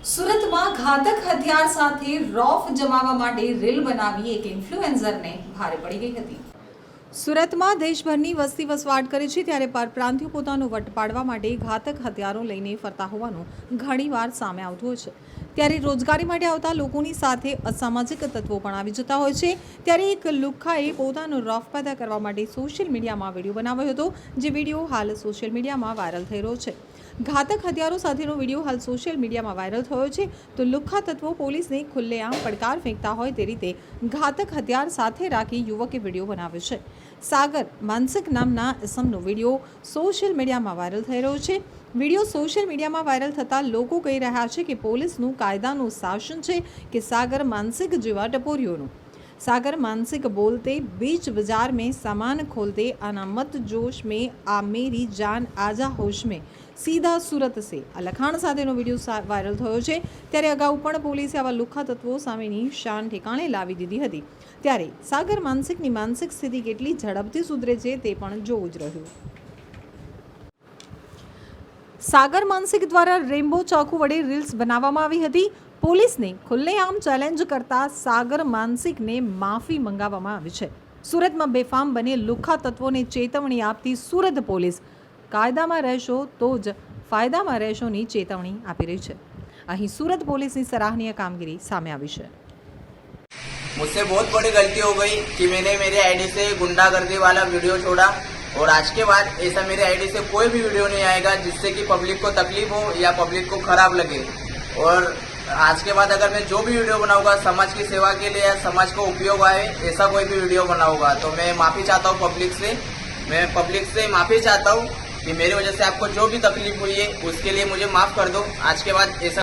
સુરતમાં ઘાતક હથિયાર સાથે રોફ જમાવવા માટે રીલ બનાવી એક ઇન્ફ્લુએન્સરને ભારે પડી ગઈ હતી। સુરતમાં દેશભરની વસ્તી વસવાટ કરે છે ત્યારે પરપ્રાંતિયો પોતાનો વટ પાડવા માટે ઘાતક હથિયારો લઈને ફરતા હોવાનું ઘણીવાર સામે આવતું હોય છે। ત્યારે રોજગારી માટે આવતા લોકોની સાથે અસામાજિક તત્વો પણ આવી જતા હોય છે। ત્યારે એક લુખ્ખાએ પોતાનો રોફ પેદા કરવા માટે સોશિયલ મીડિયામાં વિડીયો બનાવ્યો હતો, જે વિડીયો હાલ સોશિયલ મીડિયામાં વાયરલ થઈ રહ્યો છે। ઘાતક હથિયારો સાથેનો વિડીયો હાલ સોશિયલ મીડિયામાં વાયરલ થયો છે, તો લુખ્ખા તત્વો પોલીસને ખુલ્લેઆમ પડકાર ફેંકતા હોય તે રીતે ઘાતક હથિયાર સાથે રાખી યુવકે વિડીયો બનાવ્યો છે। સાગર માનસિક નામના ઇસમનો વિડીયો સોશિયલ મીડિયામાં વાયરલ થઈ રહ્યો છે। વિડીયો સોશિયલ મીડિયામાં વાયરલ થતાં લોકો કહી રહ્યા છે કે પોલીસનું કાયદાનું શાસન છે કે સાગર मानसिक જેવા ટપોરીઓનું। सागर मानसिक बोलते बीच बाजार में सामान खोलते आना मत जोश में आ मेरी जान आजा होश में सीधा सूरत से आ लखाण સાથેનો વિડીયો વાયરલ થયો છે। ત્યારે અગાઉ પણ પોલીસે આવા લુખ્ખા તત્વો સામેની શાન ઠેકાણે લાવી દીધી હતી। ત્યારે સાગર માનસિકની માનસિક સ્થિતિ કેટલી ઝડપથી સુધરે છે તે પણ જોવું જ રહ્યું। સાગર માનસિક દ્વારા રેમ્બો ચાકુ વડે રીલ્સ બનાવવામાં આવી હતી। પોલીસને ખુલ્લેઆમ ચેલેન્જ કરતા સાગર માનસિકને માફી મંગાવવામાં આવી છે। સુરતમાં બેફામ બને લુખ્ખા તત્વોને ચેતવણી આપતી સુરત પોલીસ કાયદામાં રહેશો તો જ ફાયદામાં રહેશોની ચેતવણી આપી રહી છે। અહીં સુરત પોલીસની સરાહનીય કામગીરી સામે આવી છે। मुझसे बहुत बड़ी गलती हो गई कि मैंने मेरे आईडी से गुंडागर्दी वाला वीडियो छोड़ा और आज के बाद ऐसा मेरे आईडी से कोई भी वीडियो नहीं आएगा जिससे कि पब्लिक को तकलीफ हो या पब्लिक को खराब लगे। और आज के बाद अगर मैं जो भी वीडियो बनाऊंगा समाज की सेवा के लिए या समाज को उपयोग आए ऐसा कोई भी वीडियो बनाऊंगा तो मैं माफ़ी चाहता हूँ पब्लिक से। मैं पब्लिक से माफ़ी चाहता हूँ कि मेरी वजह से आपको जो भी तकलीफ हुई है उसके लिए मुझे माफ़ कर दो। आज के बाद ऐसा